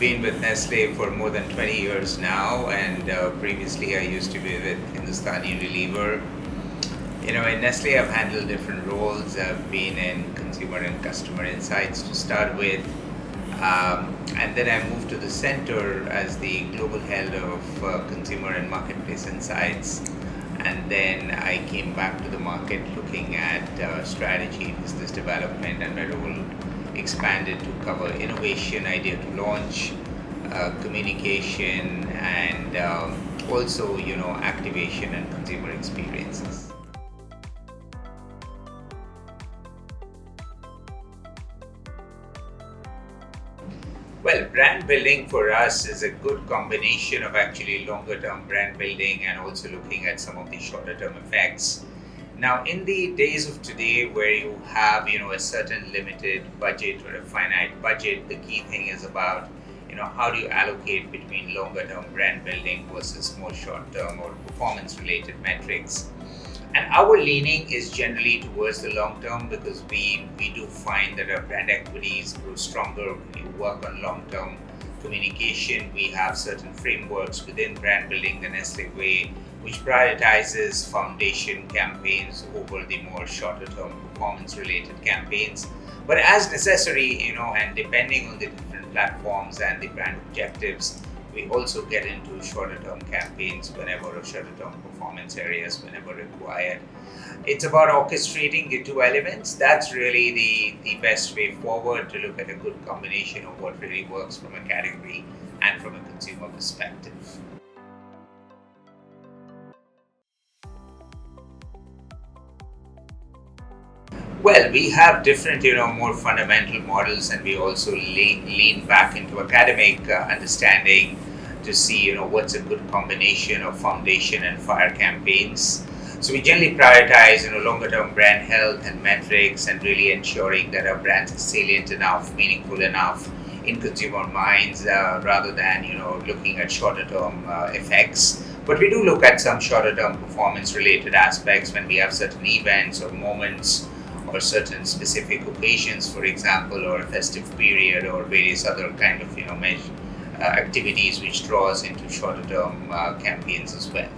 been with Nestle for more than 20 years now, and previously I used to be with Hindustan Unilever. In Nestle, I've handled different roles. I've been in consumer and customer insights to start with, and then I moved to the center as the global head of consumer and marketplace insights. And then I came back to the market looking at strategy, business development, and my role expanded to cover innovation, idea to launch, communication, and also activation and consumer experiences. Well, brand building for us is a good combination of actually longer term brand building and also looking at some of the shorter term effects. Now, in the days of today where you have, a certain limited budget or a finite budget, the key thing is about, how do you allocate between longer term brand building versus more short term or performance related metrics. And our leaning is generally towards the long term because we do find that our brand equities grow stronger when you work on long term communication. We have certain frameworks within brand building the Nestle way, which prioritizes foundation campaigns over the more shorter term performance related campaigns. But as necessary, and depending on the different platforms and the brand objectives, we also get into shorter term campaigns whenever, or shorter term performance areas whenever required. It's about orchestrating the two elements. That's really the best way forward to look at a good combination of what really works from a category and from a consumer perspective. Well, we have different, more fundamental models, and we also lean back into academic understanding to see, what's a good combination of foundation and fire campaigns. So we generally prioritize, longer-term brand health and metrics, and really ensuring that our brands are salient enough, meaningful enough in consumer minds, rather than, looking at shorter-term effects. But we do look at some shorter-term performance-related aspects when we have certain events or moments, or certain specific occasions, for example, or a festive period, or various other kind of activities which draws into shorter term campaigns as well.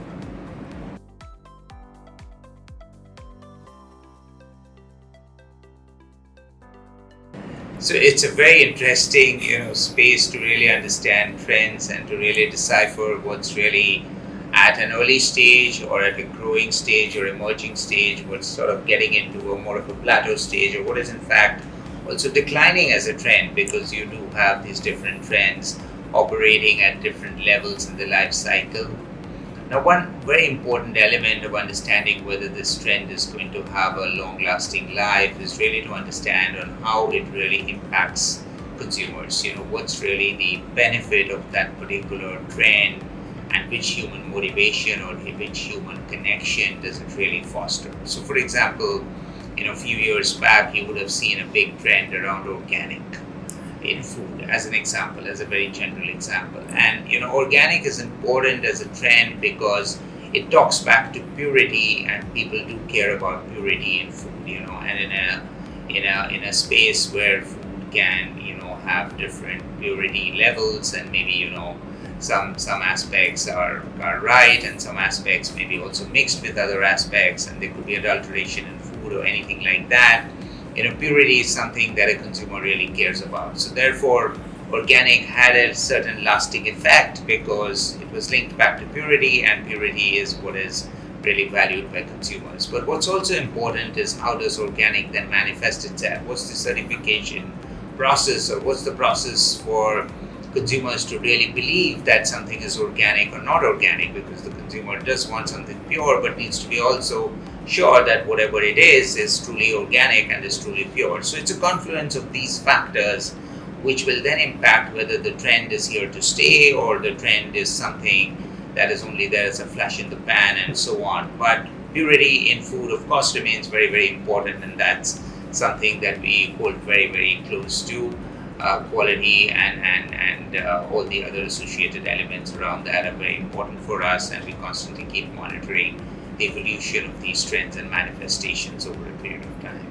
So it's a very interesting space to really understand trends and to really decipher what's really at an early stage or at a growing stage or emerging stage, what's sort of getting into a more of a plateau stage, or what is in fact also declining as a trend, because you do have these different trends operating at different levels in the life cycle. Now, one very important element of understanding whether this trend is going to have a long lasting life is really to understand on how it really impacts consumers. What's really the benefit of that particular trend, and which human motivation or which human connection does it really foster. So for example, a few years back you would have seen a big trend around organic in food, as an example, as a very general example. And organic is important as a trend because it talks back to purity, and people do care about purity in food, and in a space where food can have different purity levels, and maybe some aspects are right, and some aspects maybe also mixed with other aspects, and there could be adulteration in food or anything like that. Purity is something that a consumer really cares about. So therefore, organic had a certain lasting effect because it was linked back to purity, and purity is what is really valued by consumers. But what's also important is how does organic then manifest itself? What's the certification process, or what's the process for consumers to really believe that something is organic or not organic, because the consumer does want something pure but needs to be also sure that whatever it is truly organic and is truly pure. So it's a confluence of these factors which will then impact whether the trend is here to stay or the trend is something that is only there as a flash in the pan and so on. But purity in food of course remains very, very important, and that's something that we hold very, very close to. Quality and all the other associated elements around that are very important for us, and we constantly keep monitoring the evolution of these trends and manifestations over a period of time.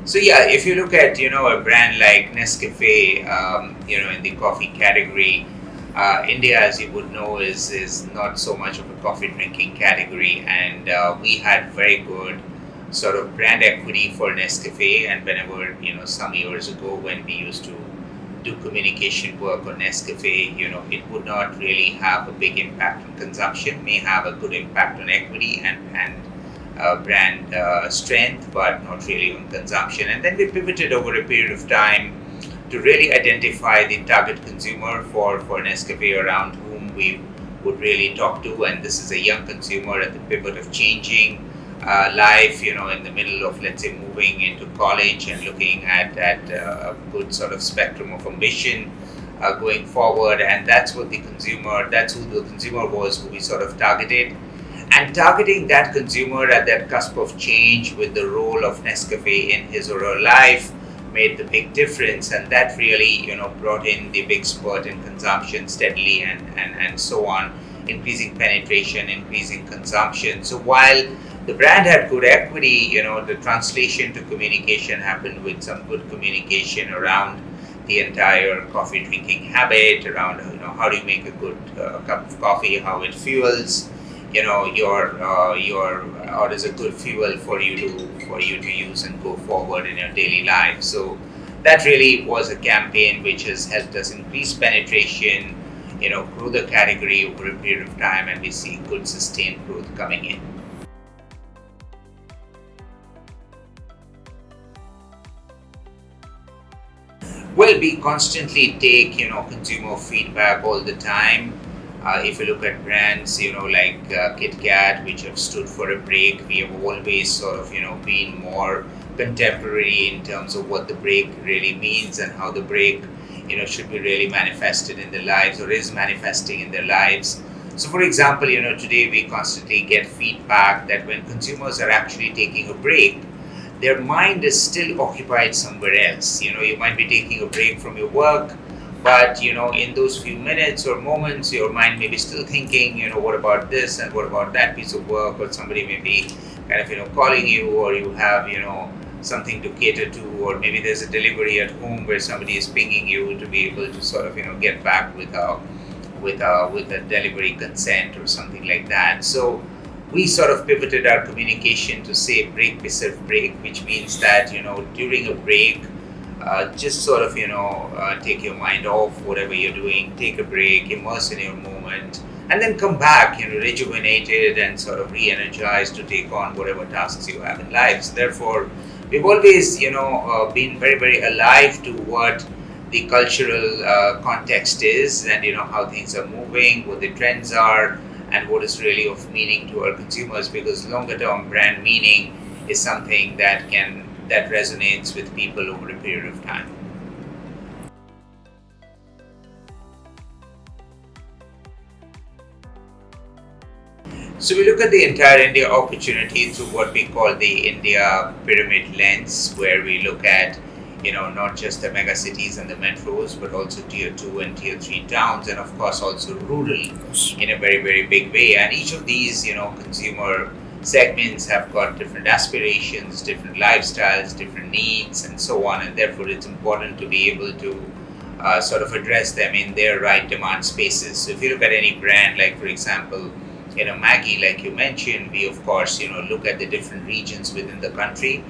So yeah, if you look at a brand like Nescafe, in the coffee category, India, as you would know, is not so much of a coffee drinking category, and we had very good sort of brand equity for Nescafe. And whenever some years ago when we used to do communication work on Nescafe, it would not really have a big impact on consumption, may have a good impact on equity and brand strength, but not really on consumption. And then we pivoted over a period of time to really identify the target consumer for Nescafe, around whom we would really talk to. And this is a young consumer at the pivot of changing life, in the middle of, let's say, moving into college and looking at a good sort of spectrum of ambition going forward. And that's who the consumer was, who we sort of targeted. And targeting that consumer at that cusp of change with the role of Nescafe in his or her life made the big difference. And that really, brought in the big spurt in consumption steadily and so on, increasing penetration, increasing consumption. So while the brand had good equity, the translation to communication happened with some good communication around the entire coffee drinking habit, around how do you make a good cup of coffee, how it fuels your or is a good fuel for you to use and go forward in your daily life. So that really was a campaign which has helped us increase penetration, grow the category over a period of time, and we see good sustained growth coming in. Well, we constantly take consumer feedback all the time. If you look at brands, like Kit Kat, which have stood for a break, we have always sort of been more contemporary in terms of what the break really means and how the break should be really manifested in their lives, or is manifesting in their lives. So, for example, today we constantly get feedback that when consumers are actually taking a break, their mind is still occupied somewhere else. You might be taking a break from your work, but in those few minutes or moments, your mind may be still thinking, what about this and what about that piece of work, or somebody may be kind of calling you, or you have something to cater to, or maybe there's a delivery at home where somebody is pinging you to be able to sort of get back with a delivery consent or something like that. So we sort of pivoted our communication to say break beside break, which means that during a break, just sort of take your mind off whatever you're doing, take a break, immerse in your moment, and then come back rejuvenated and sort of re-energized to take on whatever tasks you have in life. So therefore, we've always been very, very alive to what the cultural context is, and how things are moving, what the trends are, and what is really of meaning to our consumers, because longer term brand meaning is something that resonates with people over a period of time. So we look at the entire India opportunity through what we call the India pyramid lens, where we look at not just the mega cities and the metros, but also tier 2 and tier 3 towns, and of course also rural in a very, very big way. And each of these consumer segments have got different aspirations, different lifestyles, different needs, and so on. And therefore, it's important to be able to sort of address them in their right demand spaces. So if you look at any brand, like for example, Maggie, like you mentioned, we of course look at the different regions within the country.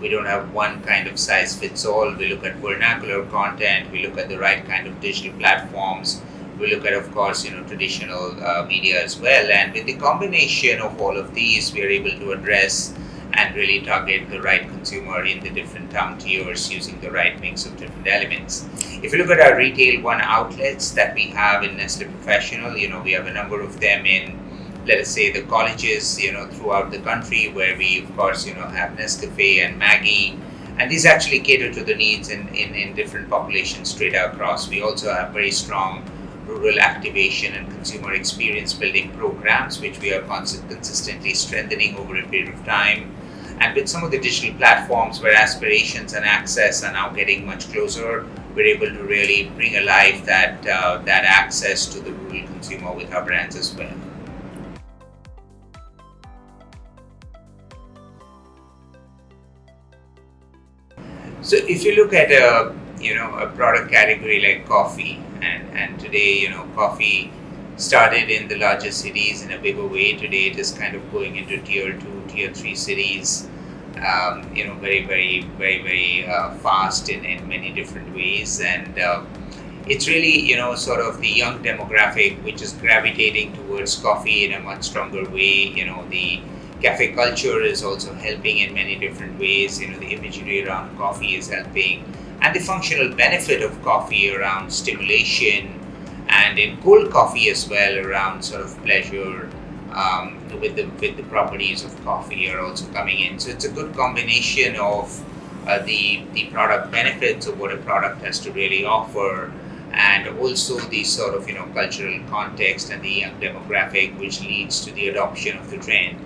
We don't have one kind of size fits all. We look at vernacular content. We look at the right kind of digital platforms. We look at, of course, traditional media as well. And with the combination of all of these, we are able to address and really target the right consumer in the different town tiers using the right mix of different elements. If you look at our Retail One outlets that we have in Nestle Professional, we have a number of them in, let us say, the colleges, throughout the country, where we, of course, have Nescafe and Maggie. And these actually cater to the needs in different populations straight across. We also have very strong rural activation and consumer experience building programs, which we are consistently strengthening over a period of time. And with some of the digital platforms where aspirations and access are now getting much closer, we're able to really bring alive that access to the rural consumer with our brands as well. So if you look at a product category like coffee, and today coffee started in the larger cities in a bigger way. Today it is kind of going into tier 2, tier 3 cities, very, very, very, very fast in many different ways. And it's really, sort of the young demographic which is gravitating towards coffee in a much stronger way. The cafe culture is also helping in many different ways. The imagery around coffee is helping, and the functional benefit of coffee around stimulation, and in cold coffee as well around sort of pleasure, with the properties of coffee are also coming in. So it's a good combination of the product benefits of what a product has to really offer, and also the sort of cultural context and the young demographic which leads to the adoption of the trend.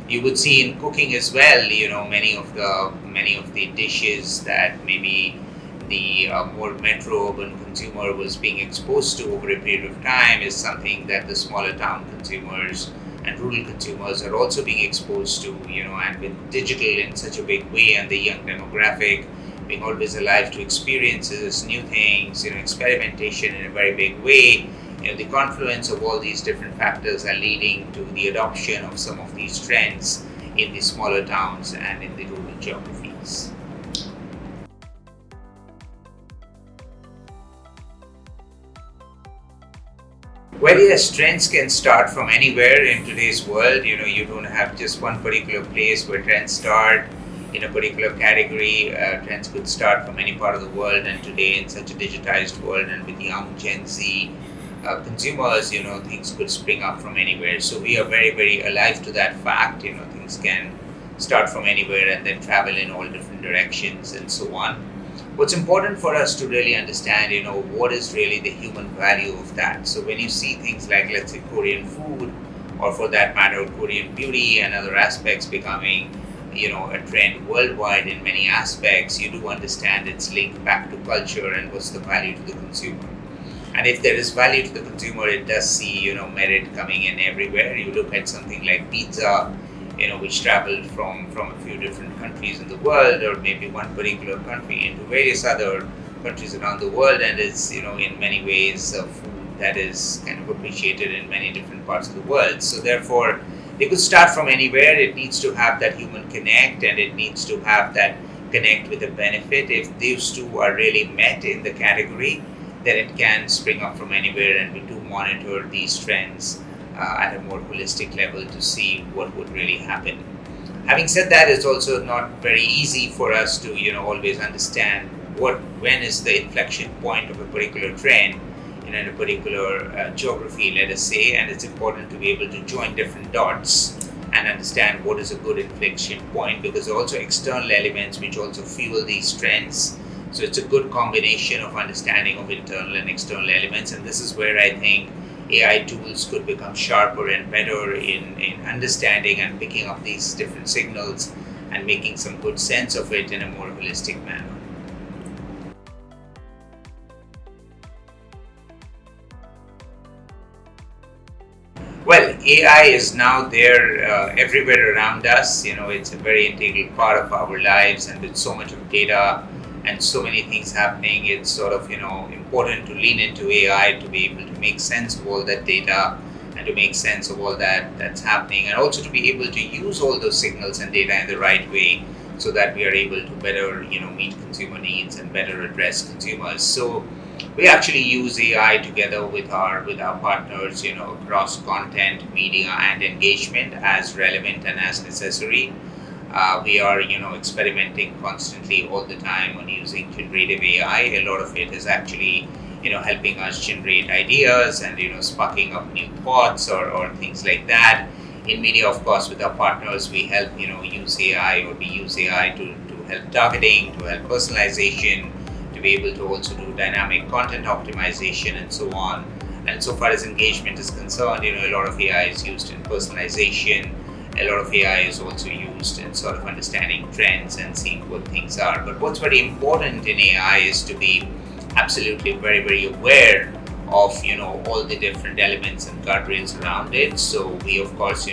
You would see in cooking as well, many of the dishes that maybe the more metro urban consumer was being exposed to over a period of time is something that the smaller town consumers and rural consumers are also being exposed to, and with digital in such a big way, and the young demographic being always alive to experiences, new things, experimentation in a very big way. The confluence of all these different factors are leading to the adoption of some of these trends in the smaller towns and in the rural geographies. Well, yes, trends can start from anywhere in today's world. You don't have just one particular place where trends start in a particular category. Trends could start from any part of the world, and today in such a digitized world and with young Gen Z consumers, things could spring up from anywhere. So we are very, very alive to that fact. Things can start from anywhere and then travel in all different directions and so on. What's important for us to really understand, what is really the human value of that. So when you see things like, let's say, Korean food, or for that matter, Korean beauty and other aspects becoming, a trend worldwide in many aspects, you do understand its link back to culture and what's the value to the consumer. And if there is value to the consumer, it does see, merit coming in everywhere. You look at something like pizza, which traveled from a few different countries in the world, or maybe one particular country into various other countries around the world, and it's, in many ways a food that is kind of appreciated in many different parts of the world. So therefore, they could start from anywhere. It needs to have that human connect, and it needs to have that connect with the benefit. If those two are really met in the category, then it can spring up from anywhere, and we do monitor these trends at a more holistic level to see what would really happen. Having said that, it's also not very easy for us to always understand when is the inflection point of a particular trend in a particular geography, let us say, and it's important to be able to join different dots and understand what is a good inflection point, because there are also external elements which also fuel these trends. So it's a good combination of understanding of internal and external elements, and this is where I think AI tools could become sharper and better in understanding and picking up these different signals and making some good sense of it in a more holistic manner. Well, AI is now there everywhere around us. It's a very integral part of our lives, and with so much of data and so many things happening, it's sort of important to lean into AI to be able to make sense of all that data and to make sense of all that's happening, and also to be able to use all those signals and data in the right way so that we are able to better meet consumer needs and better address consumers. So we actually use AI together with our partners across content, media, and engagement as relevant and as necessary. We are experimenting constantly all the time on using generative AI. A lot of it is actually helping us generate ideas and sparking up new thoughts or things like that. In media, of course, with our partners, we help use AI, or we use AI to help targeting, to help personalization, to be able to also do dynamic content optimization and so on. And so far as engagement is concerned, a lot of AI is used in personalization. A lot of AI is also used in sort of understanding trends and seeing what things are. But what's very important in AI is to be absolutely very, very aware of all the different elements and guardrails around it. So we, of course,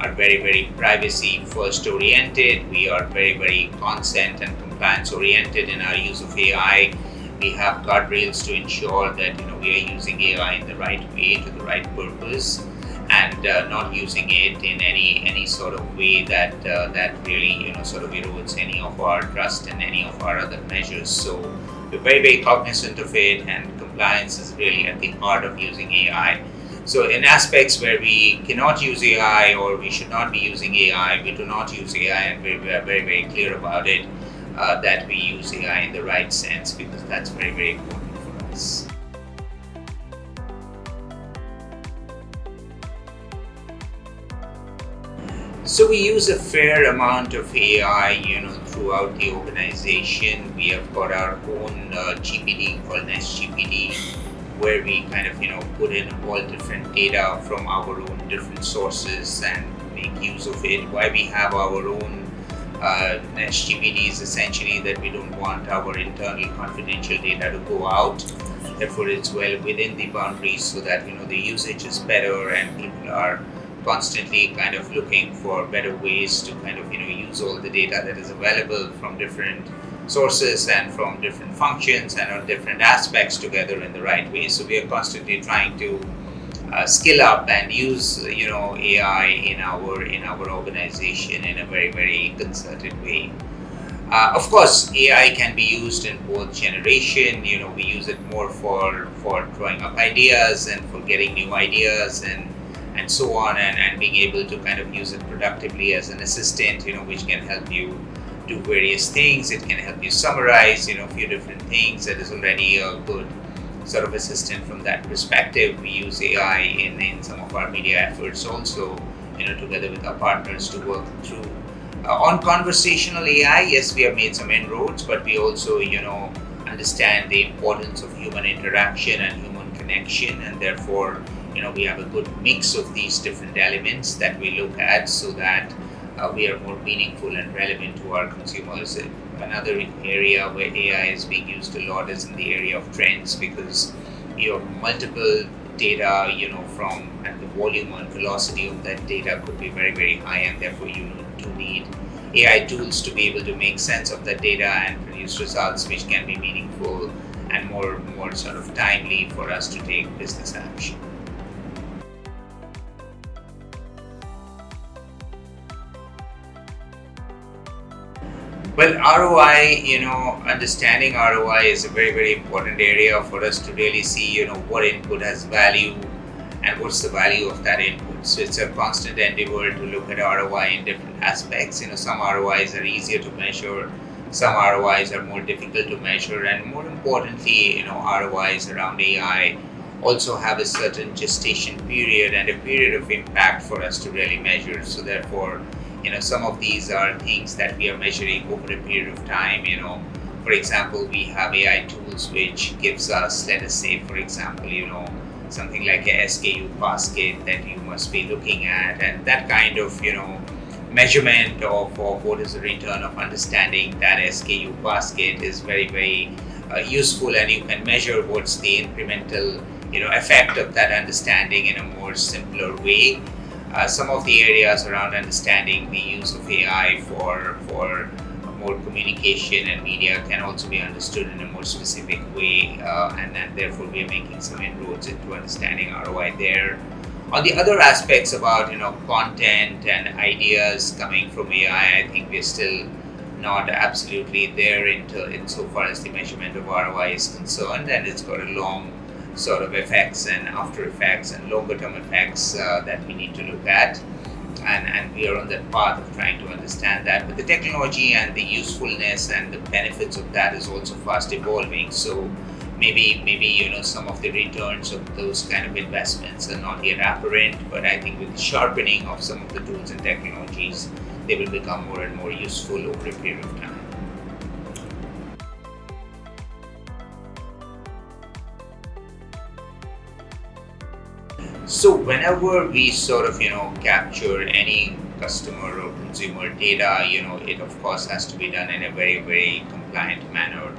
are very, very privacy first oriented. We are very, very consent and compliance oriented in our use of AI. We have guardrails to ensure that we are using AI in the right way to the right purpose, and not using it in any sort of way that really sort of erodes any of our trust and any of our other measures. So we're very, very cognizant of it, and compliance is really at the heart of using AI. So in aspects where we cannot use AI or we should not be using AI, we do not use AI, and we are very, very clear about it, that we use AI in the right sense, because that's very, very important for us. So we use a fair amount of AI, throughout the organization. We have got our own GPD called NestGPD, where we kind of put in all different data from our own different sources and make use of it. Why we have our own NestGPD is essentially that we don't want our internal confidential data to go out. Therefore, it's well within the boundaries, so that the usage is better and people are constantly kind of looking for better ways to kind of use all the data that is available from different sources and from different functions and on different aspects together in the right way. So we are constantly trying to skill up and use AI in our organization in a very, very concerted way. Of course, AI can be used in both generation. We use it more for throwing up ideas and for getting new ideas and so on, and being able to kind of use it productively as an assistant, which can help you do various things. It can help you summarize, a few different things. That is already a good sort of assistant from that perspective. We use AI in some of our media efforts also, together with our partners to work through. On conversational AI, yes, we have made some inroads, but we also, understand the importance of human interaction and human connection, and therefore, we have a good mix of these different elements that we look at, so that we are more meaningful and relevant to our consumers. Another area where AI is being used a lot is in the area of trends, because you have multiple data, and the volume and velocity of that data could be very, very high, and therefore you do need AI tools to be able to make sense of that data and produce results which can be meaningful and more sort of timely for us to take business action. Well, ROI, understanding ROI is a very, very important area for us to really see, what input has value and what's the value of that input. So it's a constant endeavor to look at ROI in different aspects. Some ROIs are easier to measure, some ROIs are more difficult to measure, and more importantly, ROIs around AI also have a certain gestation period and a period of impact for us to really measure. So therefore, some of these are things that we are measuring over a period of time. For example, we have AI tools which gives us, let us say, for example, something like a SKU basket that you must be looking at, and that kind of, measurement of what is the return of understanding that SKU basket is very, very useful, and you can measure what's the incremental, effect of that understanding in a more simpler way. Some of the areas around understanding the use of AI for more communication and media can also be understood in a more specific way, and therefore we are making some inroads into understanding ROI there. On the other aspects about content and ideas coming from AI, I think we're still not absolutely there insofar as the measurement of ROI is concerned, and it's got a long sort of effects and after effects and longer term effects that we need to look at, and we are on that path of trying to understand that. But the technology and the usefulness and the benefits of that is also fast evolving. So maybe some of the returns of those kind of investments are not yet apparent, but I think with the sharpening of some of the tools and technologies, they will become more and more useful over a period of time. So whenever we sort of capture any customer or consumer data, it of course has to be done in a very, very compliant manner.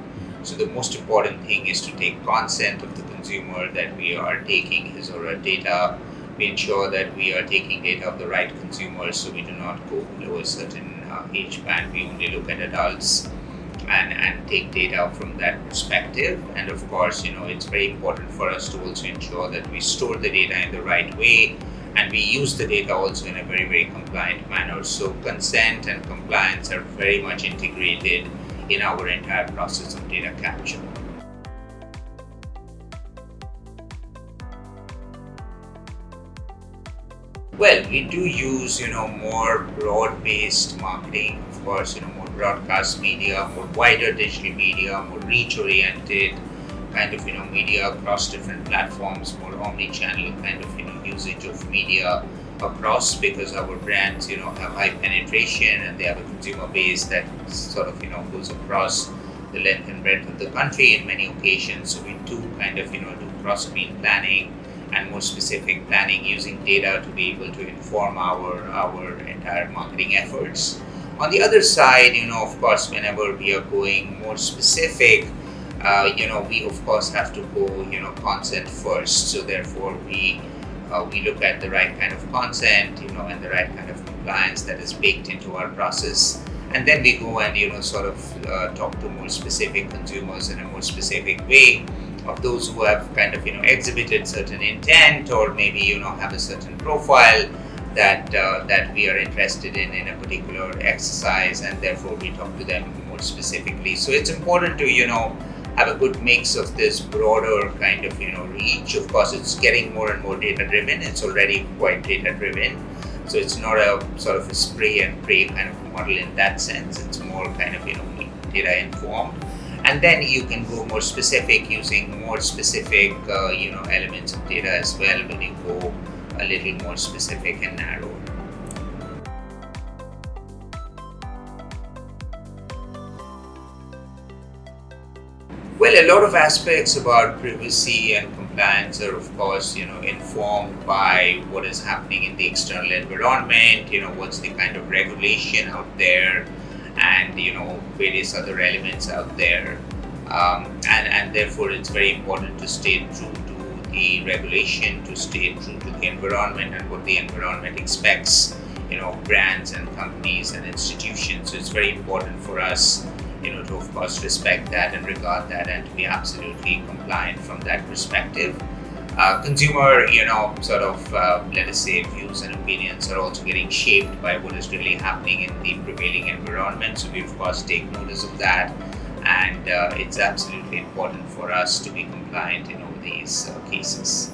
So the most important thing is to take consent of the consumer that we are taking his or her data We ensure that we are taking data of the right consumers, so we do not go below a certain age band. We only look at adults and take data from that perspective. And of course, it's very important for us to also ensure that we store the data in the right way, and we use the data also in a very, very compliant manner. So consent and compliance are very much integrated in our entire process of data capture. Well, we do use, more broad-based marketing, of course, more broadcast media, more wider digital media, more reach-oriented kind of, media across different platforms, more omni-channel kind of, usage of media across, because our brands, have high penetration and they have a consumer base that sort of, goes across the length and breadth of the country in many occasions. So we do kind of, do cross-screen planning and more specific planning using data to be able to inform our entire marketing efforts. On the other side, of course, whenever we are going more specific, we of course have to go, consent first. So therefore, we look at the right kind of consent, and the right kind of compliance that is baked into our process. And then we go and, sort of talk to more specific consumers in a more specific way, of those who have kind of, exhibited certain intent, or maybe, have a certain profile that we are interested in a particular exercise, and therefore we talk to them more specifically. So it's important to, have a good mix of this broader kind of, reach. Of course, it's getting more and more data driven. It's already quite data driven. So it's not a sort of a spray and pray kind of model in that sense. It's more kind of, data informed. And then you can go more specific using more specific, elements of data as well when you go a little more specific and narrow. Well, a lot of aspects about privacy and compliance are, of course, informed by what is happening in the external environment, what's the kind of regulation out there, and, various other elements out there. And therefore, it's very important to stay true to the regulation, to stay true to the environment and what the environment expects, brands and companies and institutions. So it's very important for us, to of course respect that and regard that, and to be absolutely compliant from that perspective. Consumer, sort of, let us say, views and opinions are also getting shaped by what is really happening in the prevailing environment. So we of course take notice of that, and it's absolutely important for us to be compliant in all these cases.